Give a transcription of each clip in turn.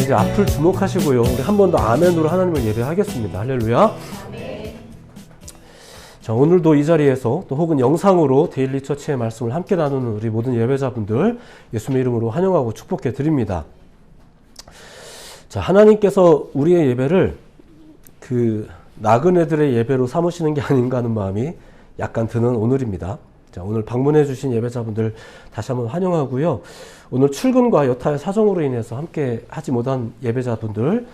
이제 앞을 주목하시고요. 우리 한 번 더 아멘으로 하나님을 예배하겠습니다. 할렐루야. 자, 오늘도 이 자리에서 또 혹은 영상으로 데일리 처치의 말씀을 함께 나누는 우리 모든 예배자분들 예수님의 이름으로 환영하고 축복해 드립니다. 자, 하나님께서 우리의 예배를 그 나그네들의 예배로 삼으시는 게 아닌가 하는 마음이 약간 드는 오늘입니다. 자, 오늘 방문해 주신 예배자분들 다시 한번 환영하고요. 오늘 출근과 여타의 사정으로 인해서 함께 하지 못한 예배자분들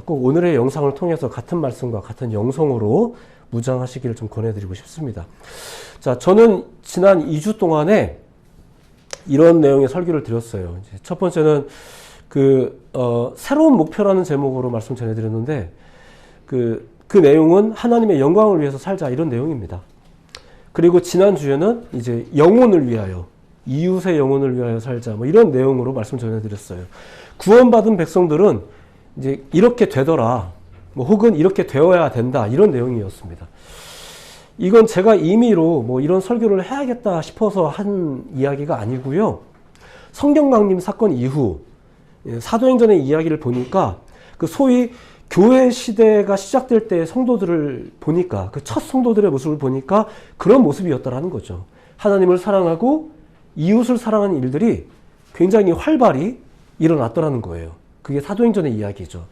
꼭 오늘의 영상을 통해서 같은 말씀과 같은 영성으로 무장하시기를 좀 권해드리고 싶습니다. 자, 저는 지난 2주 동안에 이런 내용의 설교를 드렸어요. 이제 첫 번째는 새로운 목표라는 제목으로 말씀 전해드렸는데 그 내용은 하나님의 영광을 위해서 살자 이런 내용입니다. 그리고 지난주에는 이제 영혼을 위하여, 이웃의 영혼을 위하여 살자 뭐 이런 내용으로 말씀 전해드렸어요. 구원받은 백성들은 이제 이렇게 되더라, 뭐 혹은 이렇게 되어야 된다 이런 내용이었습니다. 이건 제가 임의로 뭐 이런 설교를 해야겠다 싶어서 한 이야기가 아니고요. 성경 강림 사건 이후 사도행전의 이야기를 보니까 그 소위 교회 시대가 시작될 때 성도들을 보니까 그 첫 성도들의 모습을 보니까 그런 모습이었다라는 거죠. 하나님을 사랑하고 이웃을 사랑하는 일들이 굉장히 활발히 일어났더라는 거예요. 그게 사도행전의 이야기죠.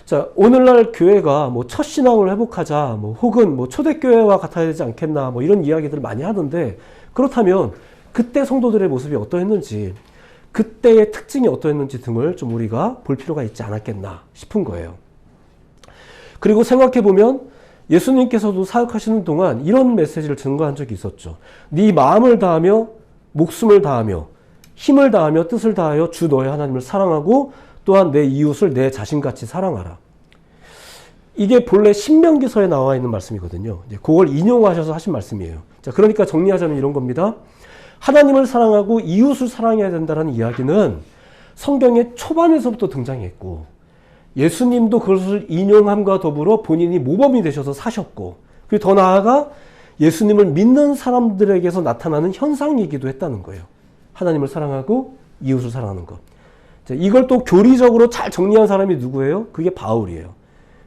자, 오늘날 교회가 뭐 첫 신앙을 회복하자, 뭐 혹은 뭐 초대교회와 같아야 되지 않겠나, 뭐 이런 이야기들을 많이 하던데, 그렇다면 그때 성도들의 모습이 어떠했는지, 그때의 특징이 어떠했는지 등을 좀 우리가 볼 필요가 있지 않았겠나 싶은 거예요. 그리고 생각해보면 예수님께서도 사역하시는 동안 이런 메시지를 증거한 적이 있었죠. 네 마음을 다하며 목숨을 다하며 힘을 다하며 뜻을 다하여 주 너의 하나님을 사랑하고 또한 내 이웃을 내 자신같이 사랑하라. 이게 본래 신명기서에 나와 있는 말씀이거든요. 그걸 인용하셔서 하신 말씀이에요. 자, 그러니까 정리하자면 이런 겁니다. 하나님을 사랑하고 이웃을 사랑해야 된다는 이야기는 성경의 초반에서부터 등장했고, 예수님도 그것을 인용함과 더불어 본인이 모범이 되셔서 사셨고, 그리고 더 나아가 예수님을 믿는 사람들에게서 나타나는 현상이기도 했다는 거예요. 하나님을 사랑하고 이웃을 사랑하는 것. 자, 이걸 또 교리적으로 잘 정리한 사람이 누구예요? 그게 바울이에요.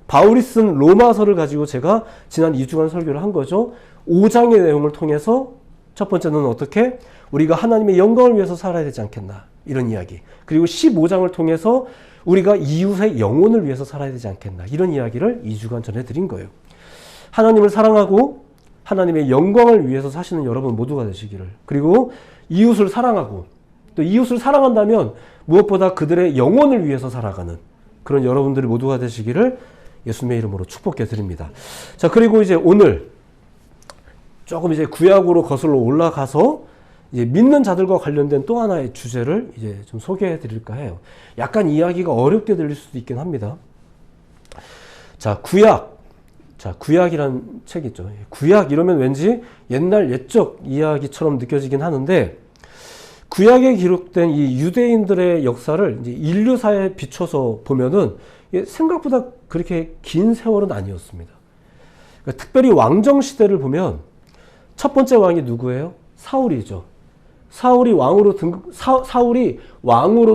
바울이 쓴 로마서를 가지고 제가 지난 2주간 설교를 한 거죠. 5장의 내용을 통해서 첫 번째는 어떻게? 우리가 하나님의 영광을 위해서 살아야 되지 않겠나 이런 이야기. 그리고 15장을 통해서 우리가 이웃의 영혼을 위해서 살아야 되지 않겠나 이런 이야기를 2주간 전해드린 거예요. 하나님을 사랑하고 하나님의 영광을 위해서 사시는 여러분 모두가 되시기를, 그리고 이웃을 사랑하고 또 이웃을 사랑한다면 무엇보다 그들의 영혼을 위해서 살아가는 그런 여러분들이 모두가 되시기를 예수님의 이름으로 축복해 드립니다. 자, 그리고 이제 오늘 조금 이제 구약으로 거슬러 올라가서 이제 믿는 자들과 관련된 또 하나의 주제를 이제 좀 소개해 드릴까 해요. 약간 이야기가 어렵게 들릴 수도 있긴 합니다. 자, 구약. 자, 구약이란 책 있죠. 구약 이러면 왠지 옛날 옛적 이야기처럼 느껴지긴 하는데, 구약에 기록된 이 유대인들의 역사를 이제 인류사에 비춰서 보면은 생각보다 그렇게 긴 세월은 아니었습니다. 그러니까 특별히 왕정 시대를 보면 첫 번째 왕이 누구예요? 사울이죠. 사울이 왕으로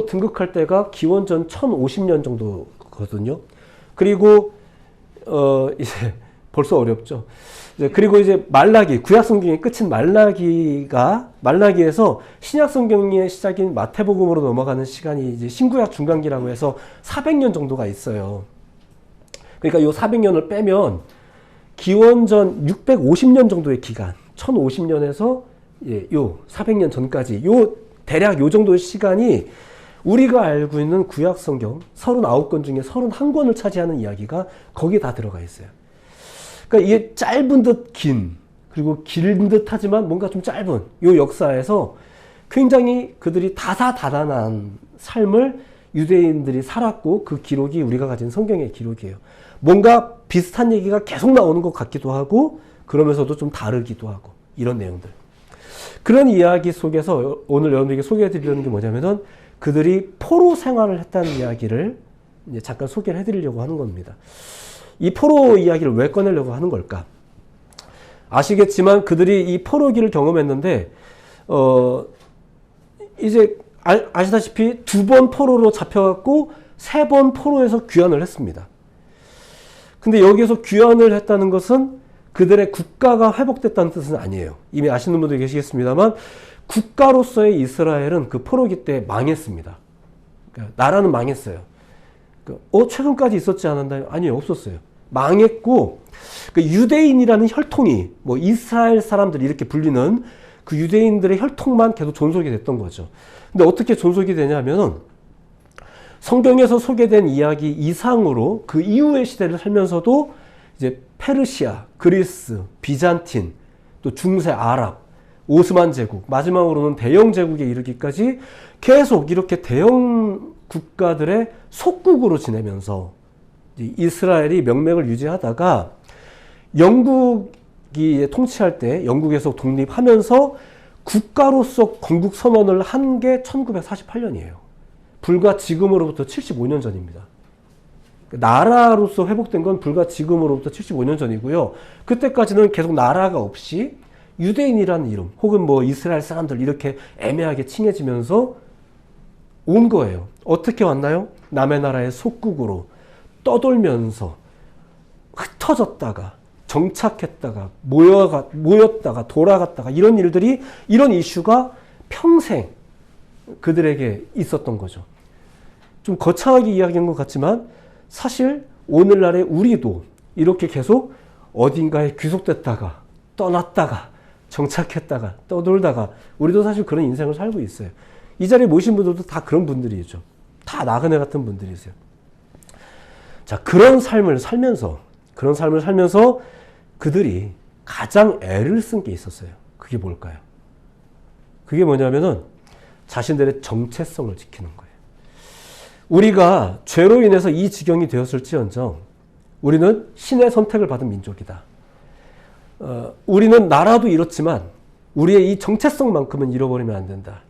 등극할 때가 기원전 1050년 정도거든요. 그리고 이제 벌써 어렵죠. 그리고 이제 말라기, 구약 성경의 끝인 말라기에서 신약 성경의 시작인 마태복음으로 넘어가는 시간이 이제 신구약 중간기라고 해서 400년 정도가 있어요. 그러니까 요 400년을 빼면 기원전 650년 정도의 기간, 1050년에서 요 400년 전까지 대략 요 정도의 시간이 우리가 알고 있는 구약 성경 39권 중에 31권을 차지하는 이야기가 거기에 다 들어가 있어요. 그러니까 이게 짧은 듯 긴, 그리고 긴 듯 하지만 뭔가 좀 짧은 요 역사에서 굉장히 그들이 다사다난한 삶을 유대인들이 살았고, 그 기록이 우리가 가진 성경의 기록이에요. 뭔가 비슷한 얘기가 계속 나오는 것 같기도 하고 그러면서도 좀 다르기도 하고 이런 내용들. 그런 이야기 속에서 오늘 여러분들에게 소개해 드리려는 게 뭐냐면은 그들이 포로 생활을 했다는 이야기를 이제 잠깐 소개를 해 드리려고 하는 겁니다. 이 포로 이야기를 왜 꺼내려고 하는 걸까? 아시겠지만 그들이 이 포로기를 경험했는데 이제 아시다시피 2번 포로로 잡혀갖고 3번 포로에서 귀환을 했습니다. 근데 여기에서 귀환을 했다는 것은 그들의 국가가 회복됐다는 뜻은 아니에요. 이미 아시는 분들 계시겠습니다만 국가로서의 이스라엘은 그 포로기 때 망했습니다. 그러니까 나라는 망했어요. 최근까지 있었지 않았나요? 아니요, 없었어요. 망했고 그 유대인이라는 혈통이 뭐 이스라엘 사람들 이렇게 불리는 그 유대인들의 혈통만 계속 존속이 됐던 거죠. 근데 어떻게 존속이 되냐면은 성경에서 소개된 이야기 이상으로 그 이후의 시대를 살면서도 이제 페르시아, 그리스, 비잔틴, 또 중세 아랍, 오스만 제국, 마지막으로는 대영 제국에 이르기까지 계속 이렇게 대영 국가들의 속국으로 지내면서 이스라엘이 명맥을 유지하다가 영국이 통치할 때 영국에서 독립하면서 국가로서 건국 선언을 한 게 1948년이에요. 불과 지금으로부터 75년 전입니다. 나라로서 회복된 건 불과 지금으로부터 75년 전이고요. 그때까지는 계속 나라가 없이 유대인이라는 이름 혹은 뭐 이스라엘 사람들 이렇게 애매하게 칭해지면서 온 거예요. 어떻게 왔나요? 남의 나라의 속국으로 떠돌면서 흩어졌다가 정착했다가 모였다가 돌아갔다가 이런 일들이 이런 이슈가 평생 그들에게 있었던 거죠. 좀 거창하게 이야기한 것 같지만 사실 오늘날의 우리도 이렇게 계속 어딘가에 귀속됐다가 떠났다가 정착했다가 떠돌다가 우리도 사실 그런 인생을 살고 있어요. 이 자리에 모신 분들도 다 그런 분들이죠. 다 나그네 같은 분들이세요. 자, 그런 삶을 살면서 그들이 가장 애를 쓴 게 있었어요. 그게 뭘까요? 그게 뭐냐면은 자신들의 정체성을 지키는 거예요. 우리가 죄로 인해서 이 지경이 되었을지언정 우리는 신의 선택을 받은 민족이다. 우리는 나라도 이렇지만 우리의 이 정체성만큼은 잃어버리면 안 된다.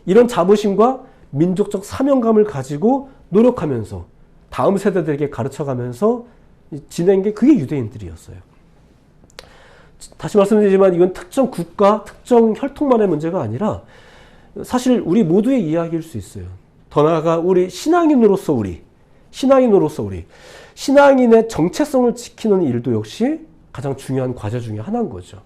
이런 자부심과 민족적 사명감을 가지고 노력하면서 다음 세대들에게 가르쳐가면서 지낸 게 그게 유대인들이었어요. 다시 말씀드리지만 이건 특정 국가, 특정 혈통만의 문제가 아니라 사실 우리 모두의 이야기일 수 있어요. 더 나아가 우리 신앙인으로서 신앙인의 정체성을 지키는 일도 역시 가장 중요한 과제 중에 하나인 거죠.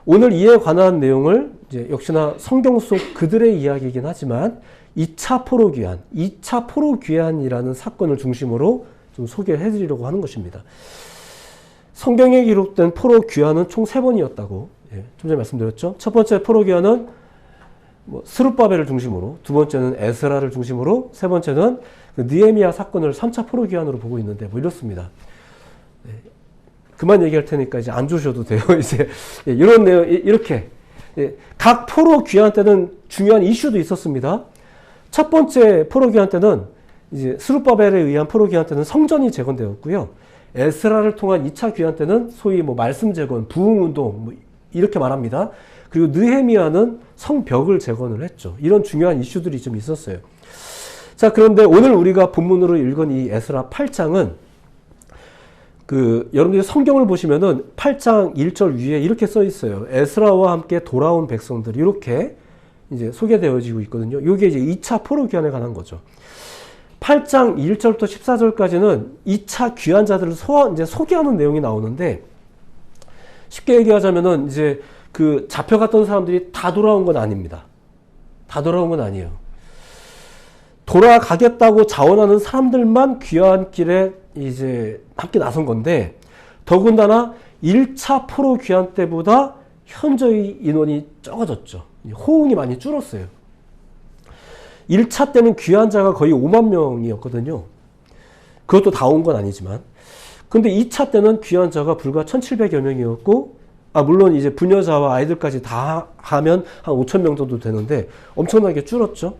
오늘 이에 관한 내용을 이제 역시나 성경 속 그들의 이야기이긴 하지만 2차 포로 귀환이라는 사건을 중심으로 좀 소개를 해드리려고 하는 것입니다. 성경에 기록된 포로 귀환은 총 3번이었다고 좀 전에 말씀드렸죠. 첫 번째 포로 귀환은 스룹바벨을 중심으로, 두 번째는 에스라를 중심으로, 세 번째는 그 느헤미야 사건을 3차 포로 귀환으로 보고 있는데 이렇습니다. 그만 얘기할 테니까 이제 안 주셔도 돼요. 이제 이런 내용 이렇게 각 포로 귀환 때는 중요한 이슈도 있었습니다. 첫 번째 포로 귀환 때는 이제 스룹바벨에 의한 포로 귀환 때는 성전이 재건되었고요. 에스라를 통한 2차 귀환 때는 소위 말씀 재건, 부흥 운동 이렇게 말합니다. 그리고 느헤미야는 성벽을 재건을 했죠. 이런 중요한 이슈들이 좀 있었어요. 자, 그런데 오늘 우리가 본문으로 읽은 이 에스라 8장은 여러분들이 성경을 보시면은 8장 1절 위에 이렇게 써 있어요. 에스라와 함께 돌아온 백성들 이렇게 이제 소개되어지고 있거든요. 이게 이제 2차 포로 귀환에 관한 거죠. 8장 1절부터 14절까지는 2차 귀환자들을 이제 소개하는 내용이 나오는데 쉽게 얘기하자면은 이제 그 잡혀갔던 사람들이 다 돌아온 건 아닙니다. 다 돌아온 건 아니에요. 돌아가겠다고 자원하는 사람들만 귀환길에 이제 함께 나선 건데 더군다나 1차 포로 귀환 때보다 현저히 인원이 적어졌죠. 호응이 많이 줄었어요. 1차 때는 귀환자가 거의 5만 명이었거든요. 그것도 다 온 건 아니지만. 근데 2차 때는 귀환자가 불과 1,700여 명이었고, 물론 이제 부녀자와 아이들까지 다 하면 한 5천 명 정도 되는데 엄청나게 줄었죠.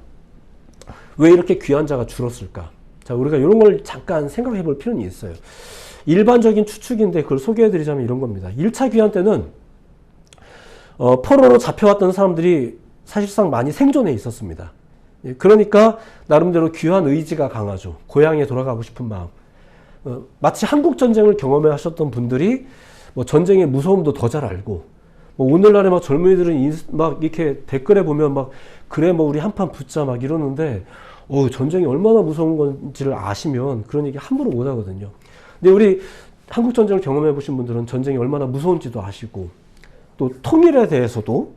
왜 이렇게 귀환자가 줄었을까? 자, 우리가 이런 걸 잠깐 생각해 볼 필요는 있어요. 일반적인 추측인데 그걸 소개해 드리자면 이런 겁니다. 1차 귀환 때는 포로로 잡혀왔던 사람들이 사실상 많이 생존해 있었습니다. 그러니까 나름대로 귀환 의지가 강하죠. 고향에 돌아가고 싶은 마음. 마치 한국 전쟁을 경험해 하셨던 분들이 전쟁의 무서움도 더 잘 알고, 오늘날의 젊은이들은 이렇게 댓글에 보면 그래 우리 한판 붙자 이러는데 전쟁이 얼마나 무서운 건지를 아시면 그런 얘기 함부로 못 하거든요. 근데 우리 한국 전쟁을 경험해 보신 분들은 전쟁이 얼마나 무서운지도 아시고, 또 통일에 대해서도,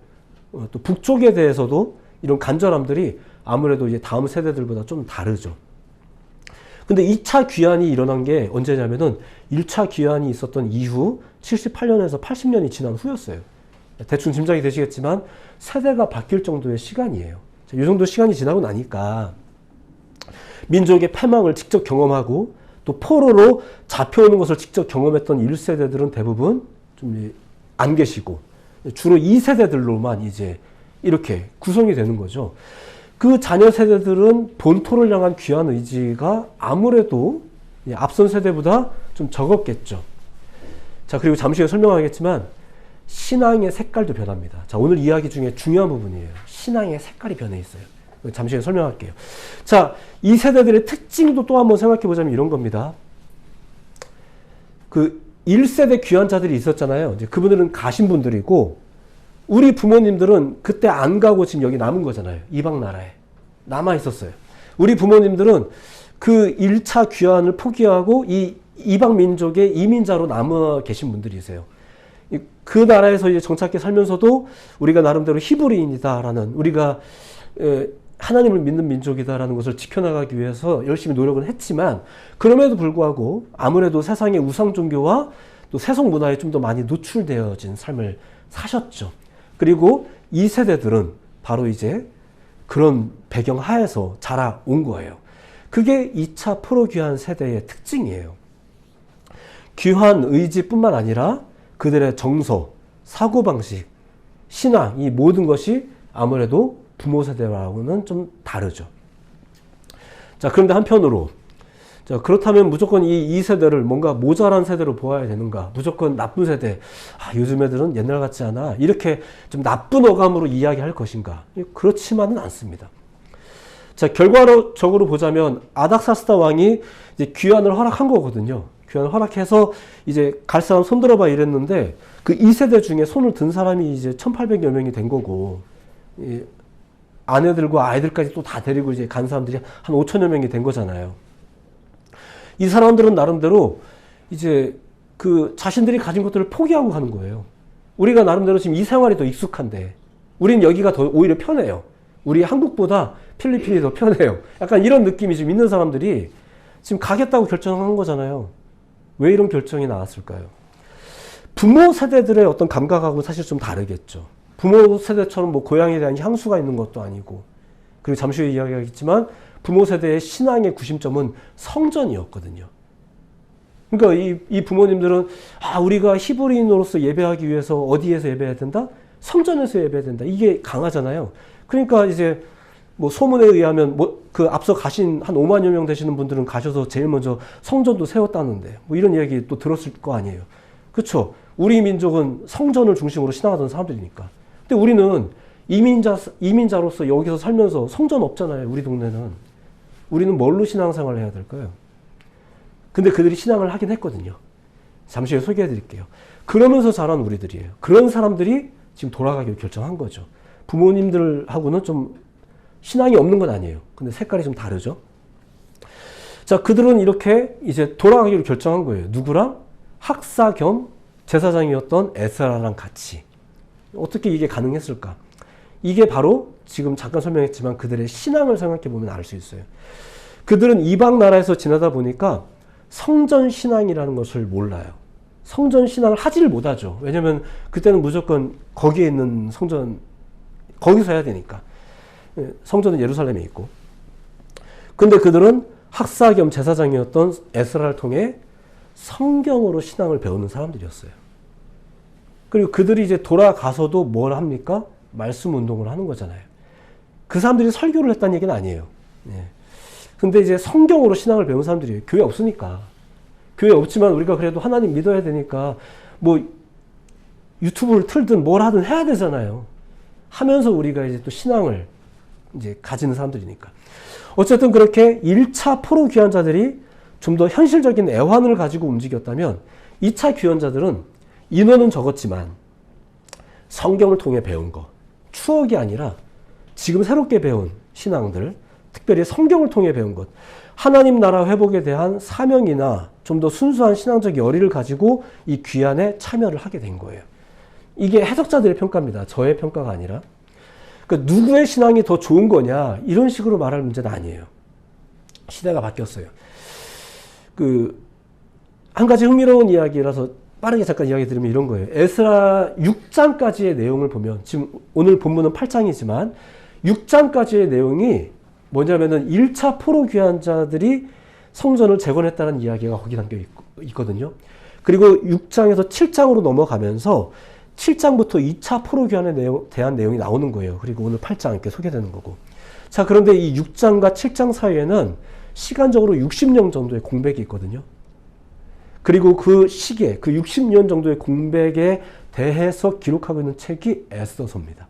또 북쪽에 대해서도 이런 간절함들이 아무래도 이제 다음 세대들보다 좀 다르죠. 근데 2차 귀환이 일어난 게 언제냐면은 1차 귀환이 있었던 이후 78년에서 80년이 지난 후였어요. 대충 짐작이 되시겠지만 세대가 바뀔 정도의 시간이에요. 이 정도 시간이 지나고 나니까 민족의 패망을 직접 경험하고 또 포로로 잡혀오는 것을 직접 경험했던 1세대들은 대부분 좀 안 계시고 주로 2세대들로만 이제 이렇게 구성이 되는 거죠. 그 자녀 세대들은 본토를 향한 귀한 의지가 아무래도 앞선 세대보다 좀 적었겠죠. 자, 그리고 잠시 후에 설명하겠지만 신앙의 색깔도 변합니다. 자, 오늘 이야기 중에 중요한 부분이에요. 신앙의 색깔이 변해 있어요. 잠시 후에 설명할게요. 자, 이 세대들의 특징도 또 한번 생각해 보자면 이런 겁니다. 그 1세대 귀환자들이 있었잖아요. 이제 그분들은 가신 분들이고, 우리 부모님들은 그때 안 가고 지금 여기 남은 거잖아요. 이방 나라에 남아 있었어요. 우리 부모님들은 그 1차 귀환을 포기하고 이 이방 민족의 이민자로 남아 계신 분들이세요. 그 나라에서 이제 정착해 살면서도 우리가 나름대로 히브리인이다라는, 우리가 하나님을 믿는 민족이다라는 것을 지켜나가기 위해서 열심히 노력은 했지만, 그럼에도 불구하고 아무래도 세상의 우상 종교와 또 세속 문화에 좀 더 많이 노출되어진 삶을 사셨죠. 그리고 이 세대들은 바로 이제 그런 배경 하에서 자라온 거예요. 그게 2차 포로 귀환 세대의 특징이에요. 귀환 의지뿐만 아니라 그들의 정서, 사고방식, 신앙, 이 모든 것이 아무래도 부모 세대와는 좀 다르죠. 자, 그런데 한편으로, 자, 그렇다면 무조건 이 세대를 뭔가 모자란 세대로 보아야 되는가? 무조건 나쁜 세대, 요즘 애들은 옛날 같지 않아, 이렇게 좀 나쁜 어감으로 이야기할 것인가? 그렇지만은 않습니다. 자, 결과적으로 보자면 아닥사스다 왕이 이제 귀환을 허락한 거거든요. 귀환을 허락해서 이제 갈 사람 손 들어봐 이랬는데, 그 2세대 중에 손을 든 사람이 이제 1800여 명이 된 거고, 아내들과 아이들까지 또 다 데리고 이제 간 사람들이 한 5천여 명이 된 거잖아요. 이 사람들은 나름대로 이제 그 자신들이 가진 것들을 포기하고 가는 거예요. 우리가 나름대로 지금 이 생활이 더 익숙한데, 우린 여기가 더 오히려 편해요. 우리 한국보다 필리핀이 더 편해요. 약간 이런 느낌이 좀 있는 사람들이 지금 가겠다고 결정한 거잖아요. 왜 이런 결정이 나왔을까요? 부모 세대들의 어떤 감각하고 사실 좀 다르겠죠. 부모 세대처럼 뭐 고향에 대한 향수가 있는 것도 아니고, 그리고 잠시 후에 이야기하겠지만 부모 세대의 신앙의 구심점은 성전이었거든요. 그러니까 이 부모님들은 우리가 히브리인으로서 예배하기 위해서 어디에서 예배해야 된다? 성전에서 예배해야 된다. 이게 강하잖아요. 그러니까 이제 뭐 소문에 의하면 그 앞서 가신 한 5만여 명 되시는 분들은 가셔서 제일 먼저 성전도 세웠다는데, 뭐 이런 이야기 또 들었을 거 아니에요. 그렇죠? 우리 민족은 성전을 중심으로 신앙하던 사람들이니까. 근데 우리는 이민자로서 여기서 살면서 성전 없잖아요. 우리 동네는. 우리는 뭘로 신앙생활을 해야 될까요? 근데 그들이 신앙을 하긴 했거든요. 잠시 후에 소개해 드릴게요. 그러면서 자란 우리들이에요. 그런 사람들이 지금 돌아가기로 결정한 거죠. 부모님들하고는 좀 신앙이 없는 건 아니에요. 근데 색깔이 좀 다르죠. 자, 그들은 이렇게 이제 돌아가기로 결정한 거예요. 누구랑? 학사 겸 제사장이었던 에스라랑 같이. 어떻게 이게 가능했을까? 이게 바로 지금 잠깐 설명했지만 그들의 신앙을 생각해 보면 알 수 있어요. 그들은 이방 나라에서 지내다 보니까 성전 신앙이라는 것을 몰라요. 성전 신앙을 하지를 못하죠. 왜냐면 그때는 무조건 거기에 있는 성전, 거기서 해야 되니까. 성전은 예루살렘에 있고. 근데 그들은 학사 겸 제사장이었던 에스라를 통해 성경으로 신앙을 배우는 사람들이었어요. 그리고 그들이 이제 돌아가서도 뭘 합니까? 말씀 운동을 하는 거잖아요. 그 사람들이 설교를 했다는 얘기는 아니에요. 근데 이제 성경으로 신앙을 배운 사람들이에요. 교회 없으니까. 교회 없지만 우리가 그래도 하나님 믿어야 되니까 뭐 유튜브를 틀든 뭘 하든 해야 되잖아요. 하면서 우리가 이제 또 신앙을 이제 가지는 사람들이니까. 어쨌든 그렇게 1차 포로 귀환자들이 좀 더 현실적인 애환을 가지고 움직였다면 2차 귀환자들은 인원은 적었지만 성경을 통해 배운 거, 추억이 아니라 지금 새롭게 배운 신앙들, 특별히 성경을 통해 배운 것, 하나님 나라 회복에 대한 사명이나 좀 더 순수한 신앙적 열의를 가지고 이 귀환에 참여를 하게 된 거예요. 이게 해석자들의 평가입니다. 저의 평가가 아니라. 그러니까 누구의 신앙이 더 좋은 거냐 이런 식으로 말할 문제는 아니에요. 시대가 바뀌었어요. 한 가지 흥미로운 이야기라서 빠르게 잠깐 이야기 드리면 이런 거예요. 에스라 6장까지의 내용을 보면, 지금 오늘 본문은 8장이지만 6장까지의 내용이 뭐냐면은 1차 포로 귀환자들이 성전을 재건했다는 이야기가 거기 담겨 있거든요. 그리고 6장에서 7장으로 넘어가면서 7장부터 2차 포로 귀환에 대한 내용이 나오는 거예요. 그리고 오늘 8장 이렇게 소개되는 거고. 자, 그런데 이 6장과 7장 사이에는 시간적으로 60년 정도의 공백이 있거든요. 그리고 그 시기에, 그 60년 정도의 공백에 대해서 기록하고 있는 책이 에스더서입니다.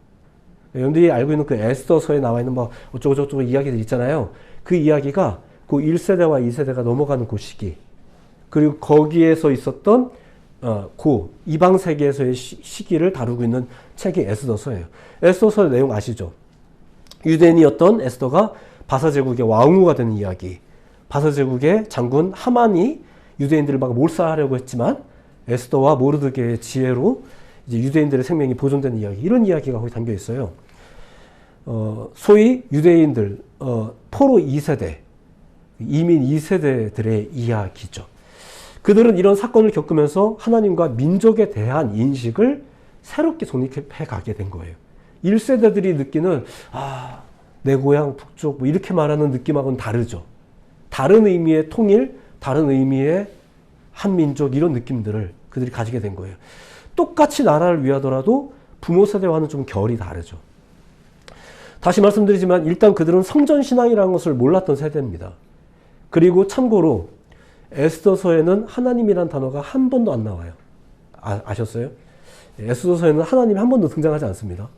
여러분들이 알고 있는 그 에스더서에 나와 있는 뭐 어쩌고저쩌고 이야기들 있잖아요. 그 이야기가 그 1세대와 2세대가 넘어가는 그 시기, 그리고 거기에서 있었던 그 이방 세계에서의 시기를 다루고 있는 책이 에스더서예요. 에스더서의 내용 아시죠? 유대인이었던 에스더가 바사 제국의 왕후가 되는 이야기. 바사 제국의 장군 하만이 유대인들을 막 몰살하려고 했지만 에스더와 모르드게의 지혜로 이제 유대인들의 생명이 보존되는 이야기. 이런 이야기가 거기 담겨 있어요. 소위 유대인들 포로 2세대, 이민 2세대들의 이야기죠. 그들은 이런 사건을 겪으면서 하나님과 민족에 대한 인식을 새롭게 정립해 가게 된 거예요. 1세대들이 느끼는 내 고향 북쪽 뭐 이렇게 말하는 느낌하고는 다르죠. 다른 의미의 통일, 다른 의미의 한민족 이런 느낌들을 그들이 가지게 된 거예요. 똑같이 나라를 위하더라도 부모 세대와는 좀 결이 다르죠. 다시 말씀드리지만 일단 그들은 성전신앙이라는 것을 몰랐던 세대입니다. 그리고 참고로 에스더서에는 하나님이란 단어가 한 번도 안 나와요. 아셨어요? 에스더서에는 하나님이 한 번도 등장하지 않습니다.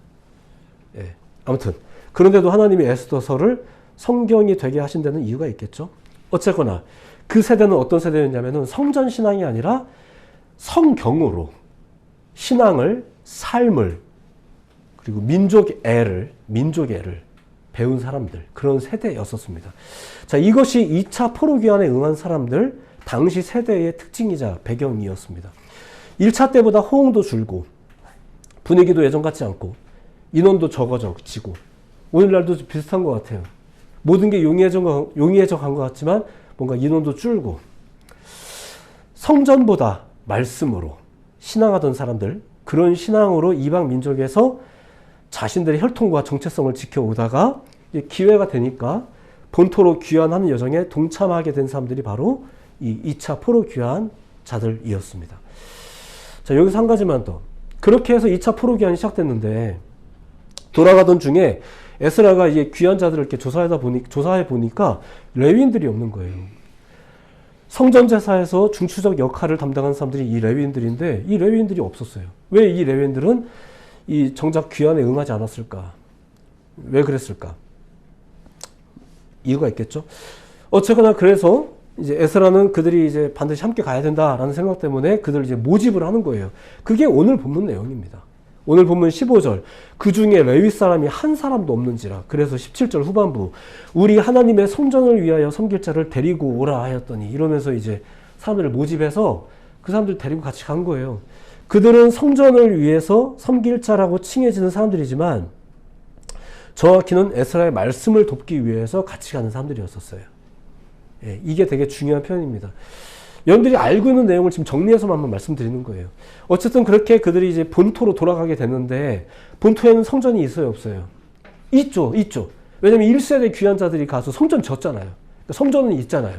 예, 아무튼 그런데도 하나님이 에스더서를 성경이 되게 하신 데는 이유가 있겠죠. 어쨌거나 그 세대는 어떤 세대였냐면은 성전신앙이 아니라 성경으로 신앙을, 삶을, 그리고 민족애를 배운 사람들, 그런 세대였었습니다. 자, 이것이 2차 포로귀환에 응한 사람들, 당시 세대의 특징이자 배경이었습니다. 1차 때보다 호응도 줄고, 분위기도 예전 같지 않고, 인원도 적어지고, 오늘날도 비슷한 것 같아요. 모든 게 용이해져 간 것 같지만, 뭔가 인원도 줄고, 성전보다 말씀으로 신앙하던 사람들, 그런 신앙으로 이방 민족에서 자신들의 혈통과 정체성을 지켜오다가 기회가 되니까 본토로 귀환하는 여정에 동참하게 된 사람들이 바로 이 2차 포로 귀환자들이었습니다. 자, 여기서 한 가지만 더. 그렇게 해서 2차 포로 귀환이 시작됐는데 돌아가던 중에 에스라가 이제 귀환자들을 이렇게 조사해 보니까 레위인들이 없는 거예요. 성전 제사에서 중추적 역할을 담당한 사람들이 이 레위인들인데 이 레위인들이 없었어요. 왜 이 레위인들은 이 정작 귀환에 응하지 않았을까? 왜 그랬을까? 이유가 있겠죠. 어쨌거나 그래서 이제 에스라는 그들이 이제 반드시 함께 가야 된다라는 생각 때문에 그들을 이제 모집을 하는 거예요. 그게 오늘 본문 내용입니다. 오늘 본문 15절. 그 중에 레위 사람이 한 사람도 없는지라. 그래서 17절 후반부. 우리 하나님의 성전을 위하여 섬길 자를 데리고 오라 하였더니 이러면서 이제 사람들을 모집해서 그 사람들 데리고 같이 간 거예요. 그들은 성전을 위해서 섬길 자라고 칭해지는 사람들이지만 정확히는 에스라의 말씀을 돕기 위해서 같이 가는 사람들이었었어요. 예, 이게 되게 중요한 표현입니다. 여러분들이 알고 있는 내용을 지금 정리해서만 한번 말씀드리는 거예요. 어쨌든 그렇게 그들이 이제 본토로 돌아가게 됐는데 본토에는 성전이 있어요, 없어요? 있죠. 왜냐면 1세대 귀환자들이 가서 성전 졌잖아요. 그러니까 성전은 있잖아요.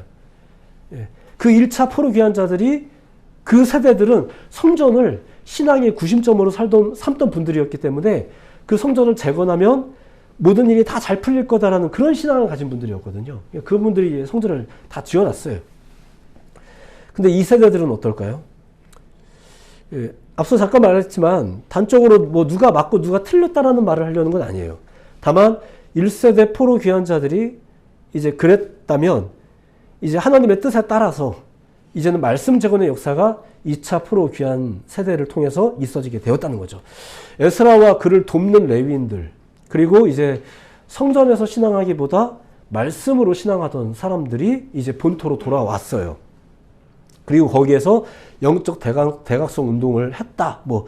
예, 그 1차 포로 귀환자들이 그 세대들은 성전을 신앙의 구심점으로 삼던 분들이었기 때문에 그 성전을 재건하면 모든 일이 다 잘 풀릴 거다라는 그런 신앙을 가진 분들이었거든요. 그분들이 성전을 다 지어놨어요. 근데 이 세대들은 어떨까요? 예, 앞서 잠깐 말했지만 단적으로 뭐 누가 맞고 누가 틀렸다라는 말을 하려는 건 아니에요. 다만 1세대 포로 귀환자들이 이제 그랬다면 이제 하나님의 뜻에 따라서 이제는 말씀 재건의 역사가 2차 포로 귀환 세대를 통해서 있어지게 되었다는 거죠. 에스라와 그를 돕는 레위인들, 그리고 이제 성전에서 신앙하기보다 말씀으로 신앙하던 사람들이 이제 본토로 돌아왔어요. 그리고 거기에서 영적 대각성 운동을 했다. 뭐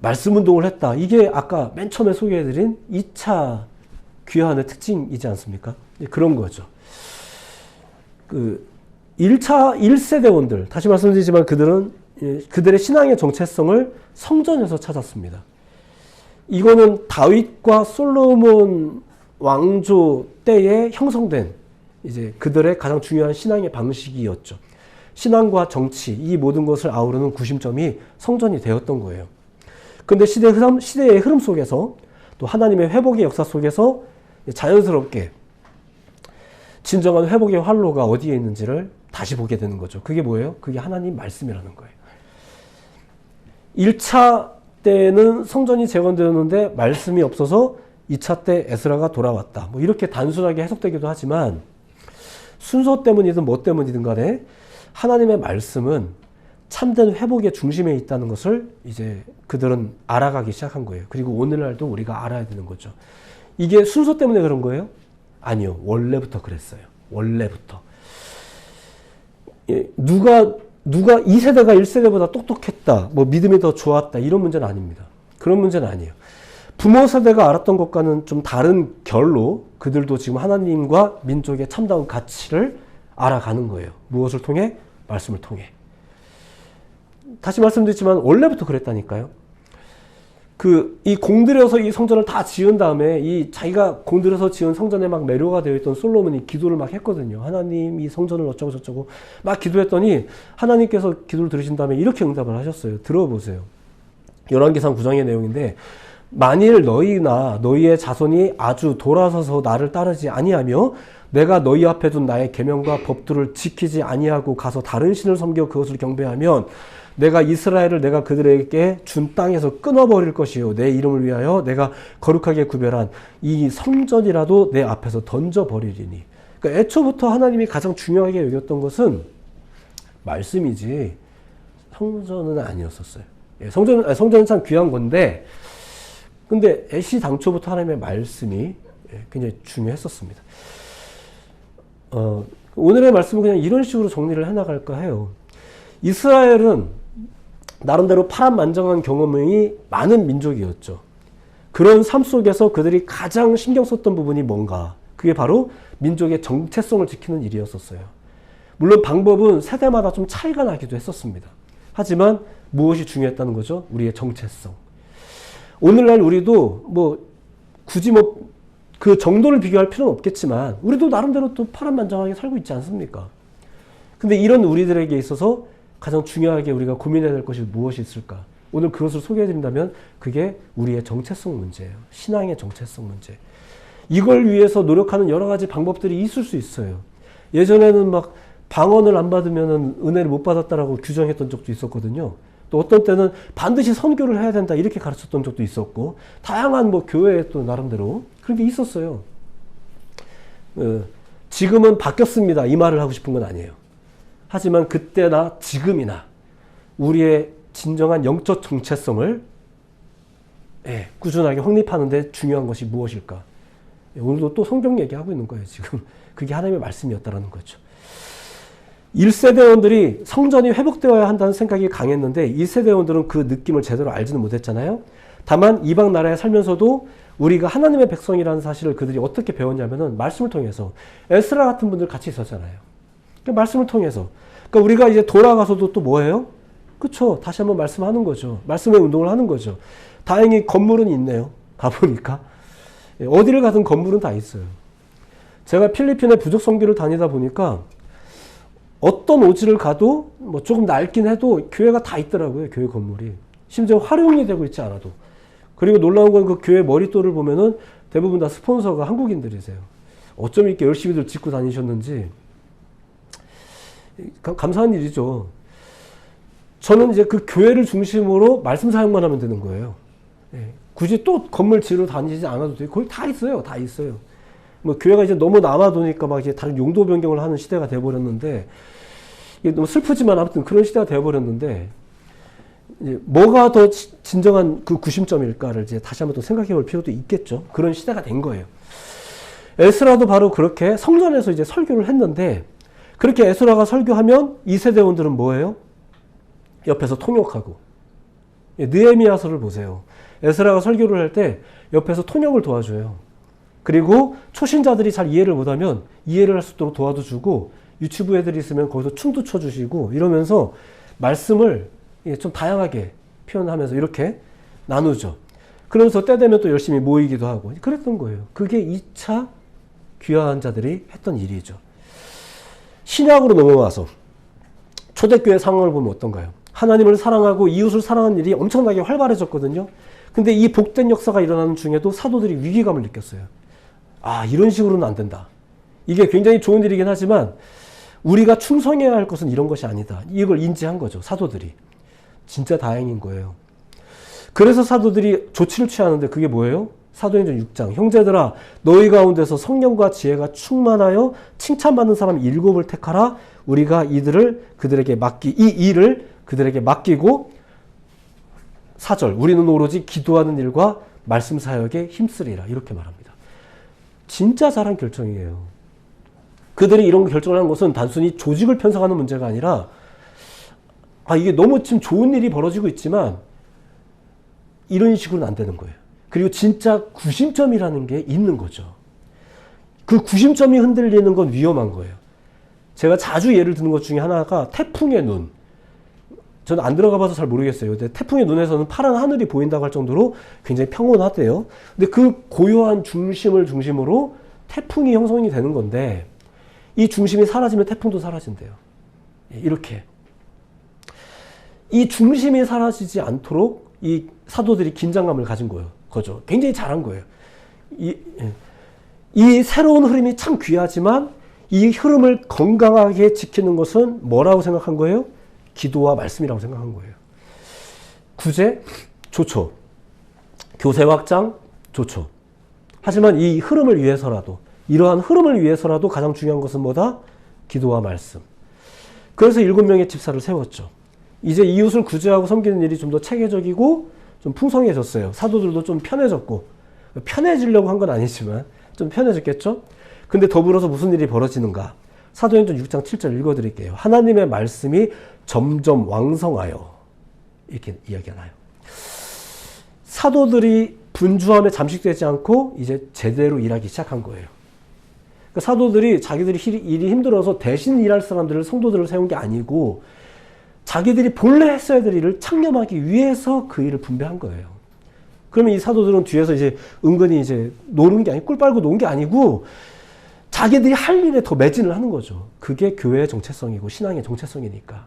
말씀 운동을 했다. 이게 아까 맨 처음에 소개해드린 2차 귀환의 특징이지 않습니까? 그런 거죠. 그 1세대원들, 다시 말씀드리지만 그들의 신앙의 정체성을 성전에서 찾았습니다. 이거는 다윗과 솔로몬 왕조 때에 형성된 이제 그들의 가장 중요한 신앙의 방식이었죠. 신앙과 정치, 이 모든 것을 아우르는 구심점이 성전이 되었던 거예요. 그런데 시대의 흐름 속에서 또 하나님의 회복의 역사 속에서 자연스럽게 진정한 회복의 활로가 어디에 있는지를 다시 보게 되는 거죠. 그게 뭐예요? 그게 하나님 말씀이라는 거예요. 1차 때는 성전이 재건되었는데 말씀이 없어서 2차 때 에스라가 돌아왔다. 뭐 이렇게 단순하게 해석되기도 하지만 순서 때문이든 뭐 때문이든 간에 하나님의 말씀은 참된 회복의 중심에 있다는 것을 이제 그들은 알아가기 시작한 거예요. 그리고 오늘날도 우리가 알아야 되는 거죠. 이게 순서 때문에 그런 거예요? 아니요. 원래부터 그랬어요. 원래부터. 예, 누가 2세대가 1세대보다 똑똑했다, 뭐 믿음이 더 좋았다, 이런 문제는 아닙니다. 그런 문제는 아니에요. 부모 세대가 알았던 것과는 좀 다른 결로 그들도 지금 하나님과 민족의 참다운 가치를 알아가는 거예요. 무엇을 통해? 말씀을 통해. 다시 말씀드리지만 원래부터 그랬다니까요. 이 공들여서 이 성전을 다 지은 다음에 이 자기가 공들여서 지은 성전에 막 매료가 되어 있던 솔로몬이 기도를 막 했거든요. 하나님 이 성전을 어쩌고 저쩌고 막 기도했더니 하나님께서 기도를 들으신 다음에 이렇게 응답을 하셨어요. 들어보세요. 열왕기상 9장의 내용인데, 만일 너희나 너희의 자손이 아주 돌아서서 나를 따르지 아니하며 내가 너희 앞에 둔 나의 계명과 법도를 지키지 아니하고 가서 다른 신을 섬겨 그것을 경배하면 내가 이스라엘을 내가 그들에게 준 땅에서 끊어버릴 것이요 내 이름을 위하여 내가 거룩하게 구별한 이 성전이라도 내 앞에서 던져버리리니. 그러니까 애초부터 하나님이 가장 중요하게 여겼던 것은 말씀이지 성전은 아니었었어요. 성전은 참 귀한 건데, 근데 애시당초부터 하나님의 말씀이 굉장히 중요했었습니다. 오늘의 말씀은 그냥 이런 식으로 정리를 해나갈까 해요. 이스라엘은 나름대로 파란만장한 경험이 많은 민족이었죠. 그런 삶 속에서 그들이 가장 신경 썼던 부분이 뭔가? 그게 바로 민족의 정체성을 지키는 일이었었어요. 물론 방법은 세대마다 좀 차이가 나기도 했었습니다. 하지만 무엇이 중요했다는 거죠? 우리의 정체성. 오늘날 우리도 굳이 그 정도를 비교할 필요는 없겠지만 우리도 나름대로 또 파란만장하게 살고 있지 않습니까? 근데 이런 우리들에게 있어서 가장 중요하게 우리가 고민해야 될 것이 무엇이 있을까? 오늘 그것을 소개해드린다면 그게 우리의 정체성 문제예요. 신앙의 정체성 문제. 이걸 위해서 노력하는 여러 가지 방법들이 있을 수 있어요. 예전에는 막 방언을 안 받으면 은혜를 못 받았다라고 규정했던 적도 있었거든요. 또 어떤 때는 반드시 선교를 해야 된다 이렇게 가르쳤던 적도 있었고, 다양한 교회에 또 나름대로 그런 게 있었어요. 지금은 바뀌었습니다. 이 말을 하고 싶은 건 아니에요. 하지만 그때나 지금이나 우리의 진정한 영적 정체성을 꾸준하게 확립하는 데 중요한 것이 무엇일까? 오늘도 또 성경 얘기하고 있는 거예요. 지금 그게 하나님의 말씀이었다라는 거죠. 1세대원들이 성전이 회복되어야 한다는 생각이 강했는데 2세대원들은 그 느낌을 제대로 알지는 못했잖아요. 다만 이방 나라에 살면서도 우리가 하나님의 백성이라는 사실을 그들이 어떻게 배웠냐면은 말씀을 통해서, 에스라 같은 분들 같이 있었잖아요. 그러니까 말씀을 통해서. 그러니까 우리가 이제 돌아가서도 또 뭐예요? 그쵸? 다시 한번 말씀하는 거죠. 말씀의 운동을 하는 거죠. 다행히 건물은 있네요. 가보니까. 어디를 가든 건물은 다 있어요. 제가 필리핀에 부족 선교를 다니다 보니까 어떤 오지를 가도 조금 낡긴 해도 교회가 다 있더라고요. 교회 건물이. 심지어 활용이 되고 있지 않아도. 그리고 놀라운 건 그 교회 머릿돌을 보면은 대부분 다 스폰서가 한국인들이세요. 어쩜 이렇게 열심히들 짓고 다니셨는지 감사한 일이죠. 저는 이제 그 교회를 중심으로 말씀 사용만 하면 되는 거예요. 굳이 또 건물 지으러 다니지 않아도 돼요. 거기 다 있어요. 다 있어요. 교회가 이제 너무 남아도니까 막 이제 다른 용도 변경을 하는 시대가 돼버렸는데, 이게 너무 슬프지만 아무튼 그런 시대가 돼버렸는데, 이제 뭐가 더 진정한 그 구심점일까를 이제 다시 한번 또 생각해 볼 필요도 있겠죠. 그런 시대가 된 거예요. 에스라도 바로 그렇게 성전에서 이제 설교를 했는데, 그렇게 에스라가 설교하면 이 세대원들은 뭐예요? 옆에서 통역하고. 느헤미야서를 보세요. 에스라가 설교를 할 때 옆에서 통역을 도와줘요. 그리고 초신자들이 잘 이해를 못하면 이해를 할 수 있도록 도와도 주고, 유튜브 애들이 있으면 거기서 춤도 춰주시고, 이러면서 말씀을 좀 다양하게 표현하면서 이렇게 나누죠. 그러면서 때 되면 또 열심히 모이기도 하고 그랬던 거예요. 그게 2차 귀화한 자들이 했던 일이죠. 신약으로 넘어와서 초대교회 상황을 보면 어떤가요? 하나님을 사랑하고 이웃을 사랑하는 일이 엄청나게 활발해졌거든요. 근데 이 복된 역사가 일어나는 중에도 사도들이 위기감을 느꼈어요. 아, 이런 식으로는 안 된다. 이게 굉장히 좋은 일이긴 하지만 우리가 충성해야 할 것은 이런 것이 아니다. 이걸 인지한 거죠, 사도들이. 진짜 다행인 거예요. 그래서 사도들이 조치를 취하는데 그게 뭐예요? 사도행전 6장. 형제들아, 너희 가운데서 성령과 지혜가 충만하여 칭찬받는 사람 7을 택하라. 우리가 이 일을 그들에게 맡기고 4절. 우리는 오로지 기도하는 일과 말씀 사역에 힘쓰리라. 이렇게 말합니다. 진짜 잘한 결정이에요. 그들이 이런 결정을 한 것은 단순히 조직을 편성하는 문제가 아니라, 이게 너무 지금 좋은 일이 벌어지고 있지만 이런 식으로는 안 되는 거예요. 그리고 진짜 구심점이라는 게 있는 거죠. 그 구심점이 흔들리는 건 위험한 거예요. 제가 자주 예를 드는 것 중에 하나가 태풍의 눈. 저는 안 들어가 봐서 잘 모르겠어요. 근데 태풍의 눈에서는 파란 하늘이 보인다고 할 정도로 굉장히 평온하대요. 근데 그 고요한 중심을 중심으로 태풍이 형성이 되는 건데, 이 중심이 사라지면 태풍도 사라진대요. 이렇게. 이 중심이 사라지지 않도록 이 사도들이 긴장감을 가진 거죠. 굉장히 잘한 거예요. 이 새로운 흐름이 참 귀하지만 이 흐름을 건강하게 지키는 것은 뭐라고 생각한 거예요? 기도와 말씀이라고 생각한 거예요. 구제, 좋죠. 교세 확장, 좋죠. 하지만 이 흐름을 위해서라도, 이러한 흐름을 위해서라도 가장 중요한 것은 뭐다? 기도와 말씀. 그래서 7명의 집사를 세웠죠. 이제 이웃을 구제하고 섬기는 일이 좀 더 체계적이고 좀 풍성해졌어요. 사도들도 좀 편해졌고, 편해지려고 한 건 아니지만 좀 편해졌겠죠? 근데 더불어서 무슨 일이 벌어지는가? 사도행전 6장 7절 읽어드릴게요. 하나님의 말씀이 점점 왕성하여, 이렇게 이야기가 나요. 사도들이 분주함에 잠식되지 않고 이제 제대로 일하기 시작한 거예요. 그러니까 사도들이 자기들이 일이 힘들어서 대신 일할 사람들을, 성도들을 세운 게 아니고 자기들이 본래 했어야 될 일을 창념하기 위해서 그 일을 분배한 거예요. 그러면 이 사도들은 뒤에서 이제 은근히 이제 노는 게 아니고, 꿀 빨고 노는 게 아니고 자기들이 할 일에 더 매진을 하는 거죠. 그게 교회의 정체성이고 신앙의 정체성이니까.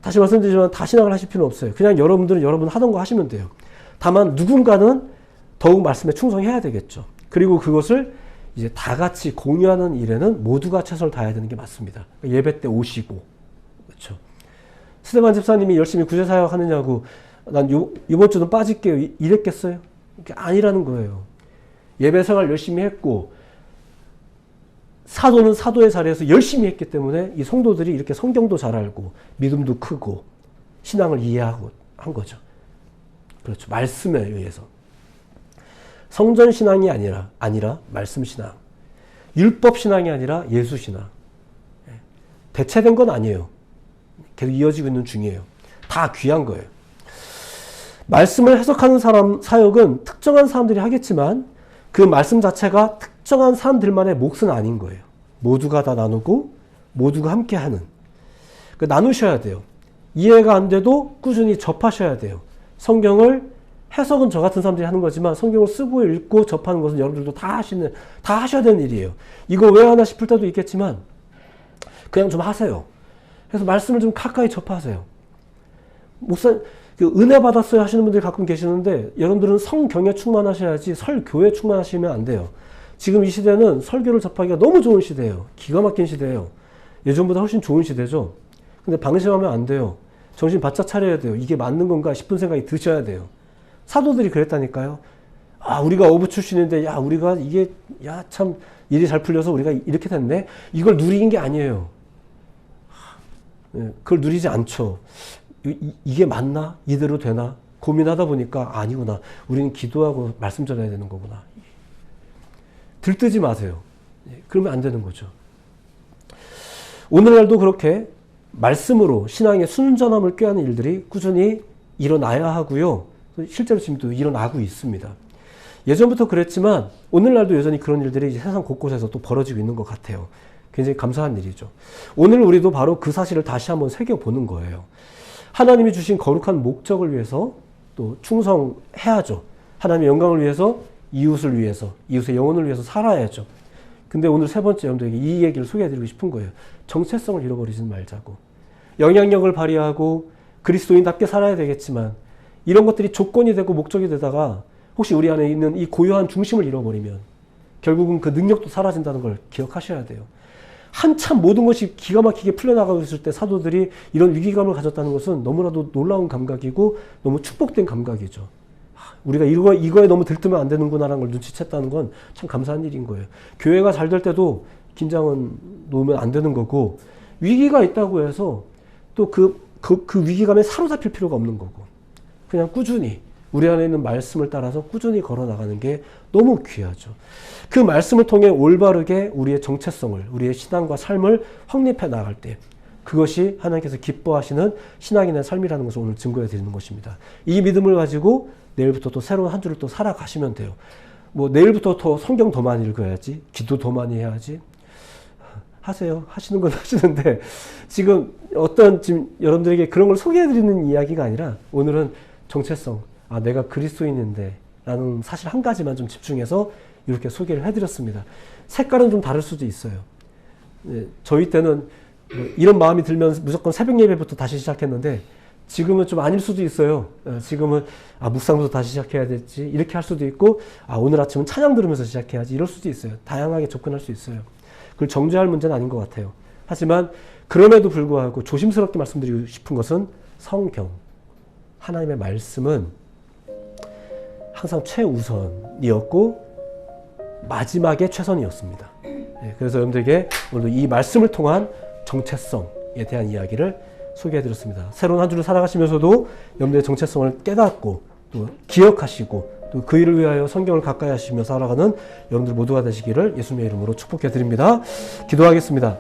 다시 말씀드리지만 다 신앙을 하실 필요는 없어요. 그냥 여러분들은 여러분 하던 거 하시면 돼요. 다만 누군가는 더욱 말씀에 충성해야 되겠죠. 그리고 그것을 이제 다 같이 공유하는 일에는 모두가 최선을 다해야 되는 게 맞습니다. 예배 때 오시고, 그렇죠. 스데반 집사님이 열심히 구제사역 하느냐고, 난 이번 주는 빠질게요, 이랬겠어요? 아니라는 거예요. 예배 생활 열심히 했고, 사도는 사도의 자리에서 열심히 했기 때문에 이 성도들이 이렇게 성경도 잘 알고 믿음도 크고 신앙을 이해하고 한 거죠. 그렇죠. 말씀에 의해서. 성전 신앙이 아니라 말씀 신앙. 율법 신앙이 아니라 예수 신앙. 대체된 건 아니에요. 계속 이어지고 있는 중이에요. 다 귀한 거예요. 말씀을 해석하는 사역은 특정한 사람들이 하겠지만 그 말씀 자체가 특정한 사람들만의 몫은 아닌 거예요. 모두가 다 나누고 모두가 함께 하는. 나누셔야 돼요. 이해가 안 돼도 꾸준히 접하셔야 돼요. 성경을 해석은 저 같은 사람들이 하는 거지만 성경을 쓰고 읽고 접하는 것은 여러분들도 다 하셔야 되는 일이에요. 이거 왜 하나 싶을 때도 있겠지만 그냥 좀 하세요. 그래서 말씀을 좀 가까이 접하세요. 목사, 은혜 받았어요 하시는 분들이 가끔 계시는데 여러분들은 성경에 충만하셔야지 설교에 충만하시면 안 돼요. 지금 이 시대는 설교를 접하기가 너무 좋은 시대예요. 기가 막힌 시대예요. 예전보다 훨씬 좋은 시대죠. 근데 방심하면 안 돼요. 정신 바짝 차려야 돼요. 이게 맞는 건가 싶은 생각이 드셔야 돼요. 사도들이 그랬다니까요. 우리가 어부 출신인데 우리가 이게 참 일이 잘 풀려서 우리가 이렇게 됐네. 이걸 누리는 게 아니에요. 그걸 누리지 않죠. 이게 맞나? 이대로 되나? 고민하다 보니까 아니구나. 우리는 기도하고 말씀 전해야 되는 거구나. 들뜨지 마세요. 그러면 안 되는 거죠. 오늘날도 그렇게 말씀으로 신앙의 순전함을 꾀하는 일들이 꾸준히 일어나야 하고요. 실제로 지금도 일어나고 있습니다. 예전부터 그랬지만 오늘날도 여전히 그런 일들이 이제 세상 곳곳에서 또 벌어지고 있는 것 같아요. 굉장히 감사한 일이죠. 오늘 우리도 바로 그 사실을 다시 한번 새겨보는 거예요. 하나님이 주신 거룩한 목적을 위해서 또 충성해야죠. 하나님의 영광을 위해서, 이웃을 위해서, 이웃의 영혼을 위해서 살아야죠. 근데 오늘 세 번째 여러분들에게 이 얘기를 소개해드리고 싶은 거예요. 정체성을 잃어버리지 말자고. 영향력을 발휘하고 그리스도인답게 살아야 되겠지만 이런 것들이 조건이 되고 목적이 되다가 혹시 우리 안에 있는 이 고요한 중심을 잃어버리면 결국은 그 능력도 사라진다는 걸 기억하셔야 돼요. 한참 모든 것이 기가 막히게 풀려나가고 있을 때 사도들이 이런 위기감을 가졌다는 것은 너무나도 놀라운 감각이고 너무 축복된 감각이죠. 우리가 이거에 너무 들뜨면 안 되는구나라는 걸 눈치챘다는 건 참 감사한 일인 거예요. 교회가 잘 될 때도 긴장은 놓으면 안 되는 거고, 위기가 있다고 해서 또 그 위기감에 사로잡힐 필요가 없는 거고, 그냥 꾸준히 우리 안에 있는 말씀을 따라서 꾸준히 걸어 나가는 게 너무 귀하죠. 그 말씀을 통해 올바르게 우리의 정체성을, 우리의 신앙과 삶을 확립해 나갈 때 그것이 하나님께서 기뻐하시는 신앙인의 삶이라는 것을 오늘 증거해 드리는 것입니다. 이 믿음을 가지고 내일부터 또 새로운 한 주를 또 살아가시면 돼요. 뭐 내일부터 더 성경 더 많이 읽어야지, 기도 더 많이 해야지. 하세요. 하시는 건 하시는데 지금 여러분들에게 그런 걸 소개해 드리는 이야기가 아니라 오늘은 정체성, 내가 그리스도인인데 라는 사실 한 가지만 좀 집중해서 이렇게 소개를 해드렸습니다. 색깔은 좀 다를 수도 있어요. 저희 때는 이런 마음이 들면 무조건 새벽 예배부터 다시 시작했는데 지금은 좀 아닐 수도 있어요. 지금은 묵상부터 다시 시작해야 될지 이렇게 할 수도 있고 오늘 아침은 찬양 들으면서 시작해야지 이럴 수도 있어요. 다양하게 접근할 수 있어요. 그걸 정죄할 문제는 아닌 것 같아요. 하지만 그럼에도 불구하고 조심스럽게 말씀드리고 싶은 것은 성경, 하나님의 말씀은 항상 최우선이었고 마지막에 최선이었습니다. 그래서 여러분들에게 오늘도 이 말씀을 통한 정체성에 대한 이야기를 소개해드렸습니다. 새로운 한 주를 살아가시면서도 여러분들의 정체성을 깨닫고 또 기억하시고 또 그 일을 위하여 성경을 가까이 하시며 살아가는 여러분들 모두가 되시기를 예수님의 이름으로 축복해드립니다. 기도하겠습니다.